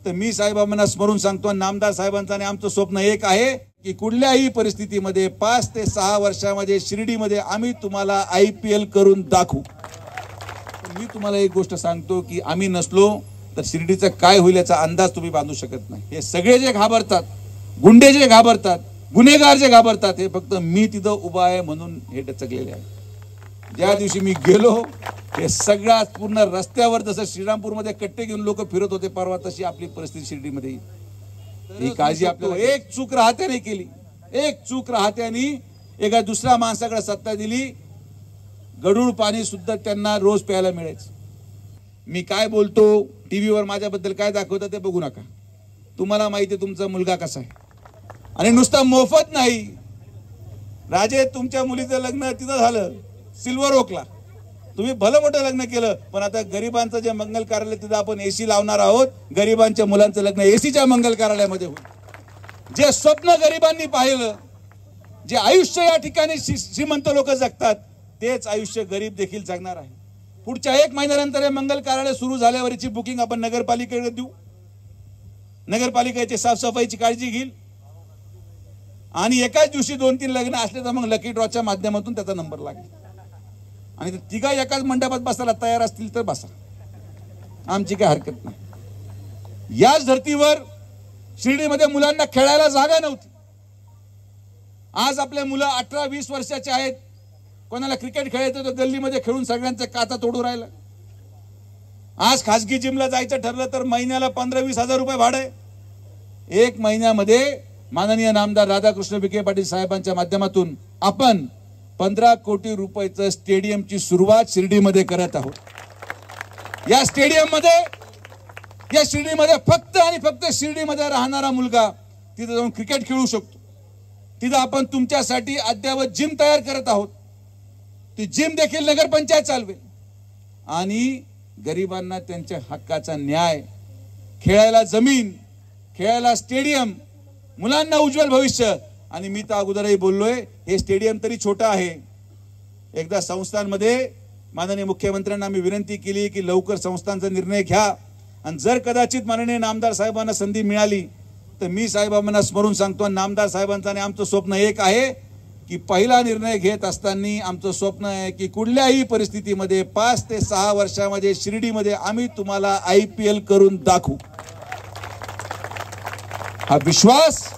तर मी साईबाबांना स्मरून सांगतो, नामदार साहेबांचं आणि आमचं स्वप्न एक आहे की कुठल्याही परिस्थितीमध्ये 5 ते 6 वर्षामध्ये शिर्डीमध्ये आम्ही तुम्हाला IPL करून दाखवू। मी तुम्हाला एक गोष्ट सांगतो की आम्ही नसलो तर शिर्डीचं काय होईल याचा अंदाज तुम्ही बांधू शकत नाही। हे सगळे जे घाबरतात, गुंडे जे घाबरतात, गुन्हेगार जे घाबरतात, हे फक्त मी तिथं उभा आहे म्हणून हे डचकलेले आहे। ज्या दिवशी मी गेलो, हे सगळ्यात पूर्ण रस्त्यावर जसं श्रीरामपूरमध्ये कट्टे घेऊन लोक फिरत होते परवा, तशी आपली परिस्थिती शिर्डीमध्ये येईल। ही काळजी आपल्याला, एक चूक राहत्याने केली, एक चूक राहत्याने एका दुसऱ्या माणसाकडे सत्ता दिली, गढूळ पाणी सुद्धा त्यांना रोज प्यायला मिळायचं। मी काय बोलतो, टीव्हीवर माझ्याबद्दल काय दाखवतं ते बघू नका। तुम्हाला माहिती आहे तुमचा मुलगा कसा आहे, आणि नुसता मोफत नाही। राजे, तुमच्या मुलीचं लग्न तिथं झालं सिल्वर ओकला, तुम्ही भलं मोठं लग्न केलं, पण आता गरिबांचं जे मंगल कार्यालय तिथं आपण AC लावणार आहोत, गरिबांच्या मुलांचं लग्न ACच्या मंगल कार्यालयामध्ये होईल। जे स्वप्न गरिबांनी पाहिलं, जे आयुष्य या ठिकाणी श्रीमंत लोक जगतात, तेच आयुष्य गरीब देखील जगणार आहे। पुढच्या 1 महिन्यानंतर हे मंगल कार्यालय सुरू झाल्यावरची बुकिंग आपण नगरपालिकेकडे देऊ, नगरपालिकेची साफसफाईची काळजी घेईल, आणि एकाच दिवशी 2-3 लग्न असले तर मग लकी ड्रॉच्या माध्यमातून त्याचा नंबर लागेल, आणि तिघा एकाच मंडपात बसायला तयार असतील तर बसा, आमची काय हरकत नाही। याच धर्तीवर शिर्डीमध्ये मुलांना खेळायला जागा नव्हती। आज आपले मुलं 18-20 वर्षाचे आहेत, कोणाला क्रिकेट खेळायचं तर गल्लीमध्ये खेळून सगळ्यांचं काता तोडू राहिलं। आज खासगी जिमला जायचं ठरलं तर महिन्याला 15-20 हजार रुपये भाडं आहे। 1 महिन्यामध्ये माननीय नामदार राधाकृष्ण विखे पाटील साहेबांच्या माध्यमातून आपण 15 कोटी रुपयाचं स्टेडियमची सुरुवात शिर्डीमध्ये करत आहोत। या शिर्डीमध्ये फक्त आणि फक्त शिर्डीमध्ये राहणारा मुलगा तिथे जाऊन क्रिकेट खेळू शकतो। तिथे आपण तुमच्यासाठी अद्यावत जिम तयार करत आहोत, ती जिम देखील नगरपंचायत चालवेल, आणि गरिबांना त्यांच्या हक्काचा न्याय, खेळायला जमीन, खेळायला स्टेडियम, मुलांना उज्ज्वल भविष्य। आणि मी तर अगोदरही बोललोय, हे स्टेडियम तरी छोटं आहे। एकदा संस्थांमध्ये माननीय मुख्यमंत्र्यांना आम्ही विनंती केली की लवकर संस्थांचा निर्णय घ्या, आणि जर कदाचित माननीय नामदार साहेबांना संधी मिळाली तर मी साहेबांना स्मरून सांगतो, नामदार साहेबांचं आणि आमचं स्वप्न एक आहे की पहिला निर्णय घेत असताना आमचं स्वप्न आहे की कुठल्याही परिस्थितीमध्ये 5 ते 6 वर्षामध्ये शिर्डीमध्ये आम्ही तुम्हाला IPL करून दाखवू। हा विश्वास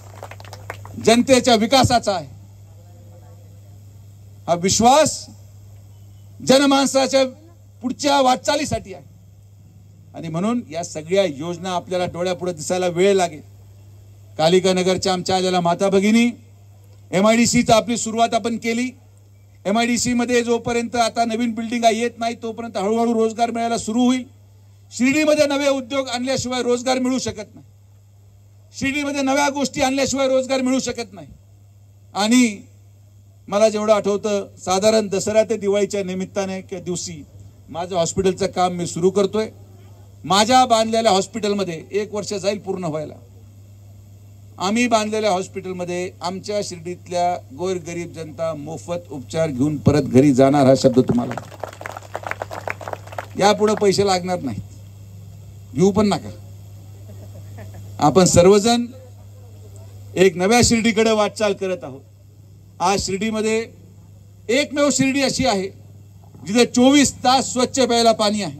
जनतेच्या विकासाचा आहे, हा विश्वास जनमानसाच्या पुढच्या वाटचालीसाठी आहे, आणि म्हणून या सगळ्या योजना आपल्याला डोळ्यापुढे दिसायला वेळ लागेल। कालिका नगरच्या आमच्या ज्याला माता भगिनी, MIDCची आपली सुरुवात आपण केली। MIDC मध्ये जोपर्यंत आता नवीन बिल्डिंग येत नाही तोपर्यंत हळूहळू रोजगार मिळायला सुरू होईल। शिर्डीमध्ये नवे उद्योग आणल्याशिवाय रोजगार मिळू शकत नाही, शिर्डीमध्ये नव्या गोष्टी आणल्याशिवाय रोजगार मिळू शकत नाही। आणि मला जेवढं आठवतं, साधारण दसरा ते दिवाळीच्या निमित्ताने त्या दिवशी माझं हॉस्पिटलचं काम मी सुरू करतोय। माझ्या बांधलेल्या हॉस्पिटलमध्ये 1 वर्ष जाईल पूर्ण व्हायला। आम्ही बांधलेल्या हॉस्पिटलमध्ये आमच्या शिर्डीतल्या गोरगरीब जनता मोफत उपचार घेऊन परत घरी जाणार, हा शब्द तुम्हाला यापुढे पैसे लागणार नाहीत, घेऊ पण नका। आपण सर्वजण एक नव्या शिर्डीकडे वाटचाल करत आहोत। आज शिर्डीमध्ये एकमेव शिर्डी अशी आहे जिथे 24 तास स्वच्छ प्यायला पाणी आहे।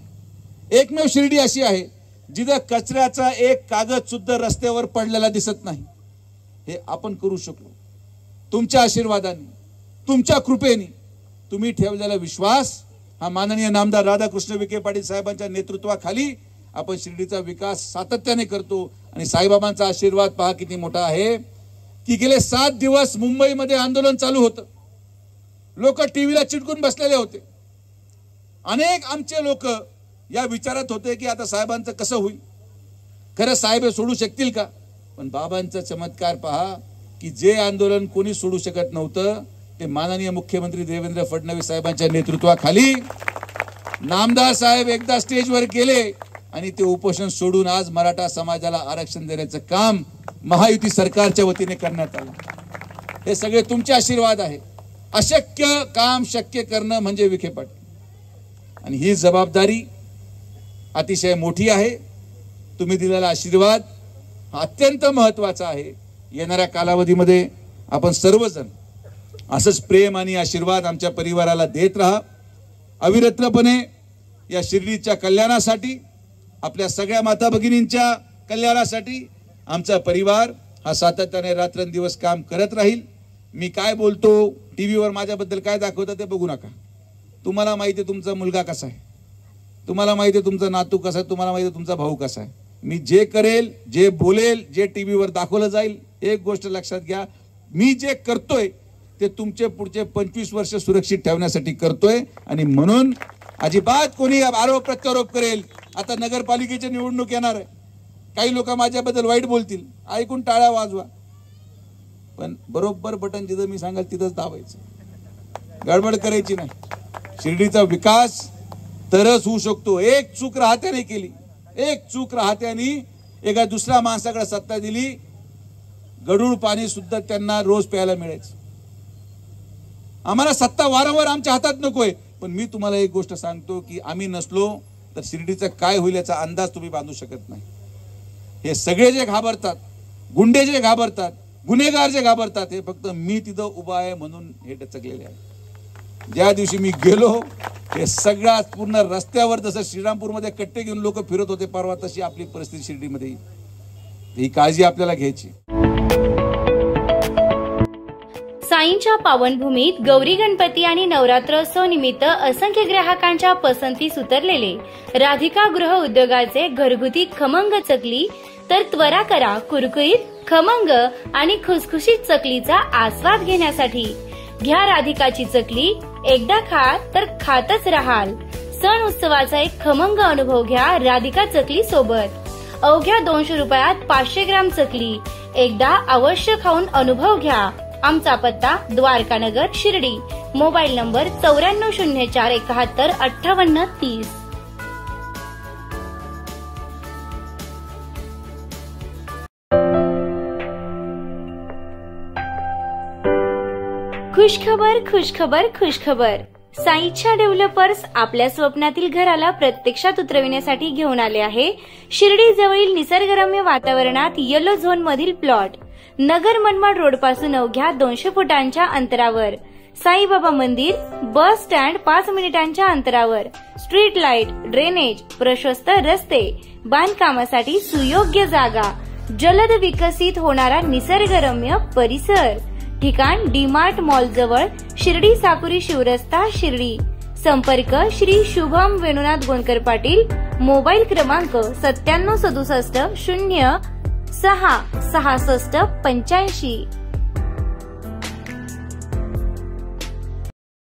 एकमेव शिर्डी अशी आहे जिथे कचऱ्याचा एक कागद सुद्धा रस्त्यावर पडलेला दिसत नाही। हे आपण करू शकलो तुमच्या आशीर्वादाने, तुमच्या कृपेने। तुम्ही ठेवलेला विश्वास हा माननीय नामदार राधाकृष्ण विखे पाटील साहेबांच्या नेतृत्वाखाली आपण शिर्डीचा विकास सातत्याने करतो, आणि साईबाबांचा आशीर्वाद पहा किती मोठा आहे की गेले 7 दिवस मुंबईमध्ये आंदोलन चालू होतं। लोक टीव्हीला चिटकून बसलेले होते। अनेक आमचे लोक या विचारात होते की आता साहेबांचं कसं होईल, खरं साहेब सोडू शकतील का? पण बाबांचा चमत्कार पहा की जे आंदोलन कोणी सोडू शकत नव्हतं ते माननीय मुख्यमंत्री देवेंद्र फडणवीस साहेबांच्या नेतृत्वाखाली नामदार साहेब एकदा स्टेजवर गेले आणि ते उपोषण सोडून आज मराठा समाजाला आरक्षण देण्याचं काम महायुती सरकारच्या वतीने करण्यात आलं। हे सगळे तुमचे आशीर्वाद आहे। अशक्य काम शक्य करणं म्हणजे विखे पाटील, आणि ही जबाबदारी अतिशय मोठी आहे। तुम्ही दिलेला आशीर्वाद हा अत्यंत महत्वाचा आहे. येणाऱ्या कालावधीमध्ये आपण सर्वजण असंच प्रेम आणि आशीर्वाद आमच्या परिवाराला देत राहा. अविरतपणे या शिर्डीच्या कल्याणासाठी, आपल्या सगळ्या माता भगिनींच्या कल्याणासाठी आमचा परिवार हा सातत्याने रात्रंदिवस काम करत राहील. मी काय बोलतो, टीव्हीवर माझ्याबद्दल काय दाखवतात ते बघू नका. तुम्हाला माहिती आहे तुमचा मुलगा कसा आहे, तुम्हाला माहिती आहे तुमचा नातू कसा आहे, तुम्हाला माहिती आहे तुमचा भाऊ कसा आहे. मी जे करेल, जे बोलेल, जे टीव्हीवर दाखवलं जाईल, एक गोष्ट लक्षात घ्या, मी जे करतोय ते तुमचे पुढचे 25 वर्ष सुरक्षित ठेवण्यासाठी करतोय. आणि म्हणून अजिबात कोणी आरोप प्रत्यारोप करेल. आता नगरपालिकेची निवडणूक येणार आहे, काही लोक माझ्याबद्दल वाईट बोलतील, ऐकून टाळ्या वाजवा, पण बरोबर बटन जिथं मी सांगाल तिथंच दाबायचं, गडबड करायची नाही. शिर्डीचा विकास तरच होऊ शकतो. एक चूक राहत्याने केली, एक चूक राहत्याने एका दुसऱ्या माणसाकडे सत्ता दिली, गढूळ पाणी सुद्धा त्यांना रोज प्यायला मिळायचं. आम्हाला सत्ता वारंवार आमच्या हातात नकोय, पण मी तुम्हाला एक गोष्ट सांगतो की आम्ही नसलो तर शिर्डीचं काय होईल याचा अंदाज तुम्ही बांधू शकत नाही. हे सगळे जे घाबरतात, गुंडे जे घाबरतात, गुन्हेगार जे घाबरतात, हे फक्त मी तिथं उभा आहे म्हणून हे डचकलेले आहे. ज्या दिवशी मी गेलो, हे सगळ्या पूर्ण रस्त्यावर जसं श्रीरामपूरमध्ये कट्टे घेऊन लोक फिरत होते परवा, तशी आपली परिस्थिती शिर्डीमध्ये येईल. ही काळजी आपल्याला घ्यायची. साईंच्या पावनभूमीत गौरी गणपती आणि नवरात्रोत्सव निमित्त असंख्य ग्राहकांच्या पसंतीस उतरलेले राधिका गृह उद्योगाचे घरगुती खमंग चकली, तर त्वरा करा कुरकुरीत, खमंग आणि खुसखुशीत चकलीचा आस्वाद घेण्यासाठी. घ्या राधिकाची चकली, एकदा खा तर खातच राहाल. सण उत्सवाचा एक खमंग अनुभव घ्या राधिका चकली सोबत. अवघ्या 200 रुपयात 500 ग्राम चकली. एकदा अवश्य खाऊन अनुभव घ्या. आमचा पत्ता द्वारकानगर शिर्डी. Mobile number 9404 71 58 30. खुशखबर खुशखबर खुशखबर. साईच्या डेव्हलपर्स आपल्या स्वप्नातील घराला प्रत्यक्षात उतरविण्यासाठी घेऊन आले आहे शिर्डी जवळील निसर्गरम्य वातावरणात येलो झोन मधील प्लॉट. नगर मनमाड रोड पासून अवघ्या 200 फुटांच्या अंतरावर. साईबाबा मंदिर, बस स्टँड 5 मिनिटांच्या अंतरावर. स्ट्रीट लाईट, ड्रेनेज, प्रशस्त रस्ते, बांधकामासाठी सुयोग्य जागा, जलद विकसित होणारा निसर्गरम्य परिसर. ठिकाण डीमार्ट मॉल जवळ, शिर्डी साकुरी शिवरस्ता शिर्डी. संपर्क श्री शुभम वेणुनाथ गोंदकर पाटील. मोबाईल क्रमांक 9767 0 6 66 85.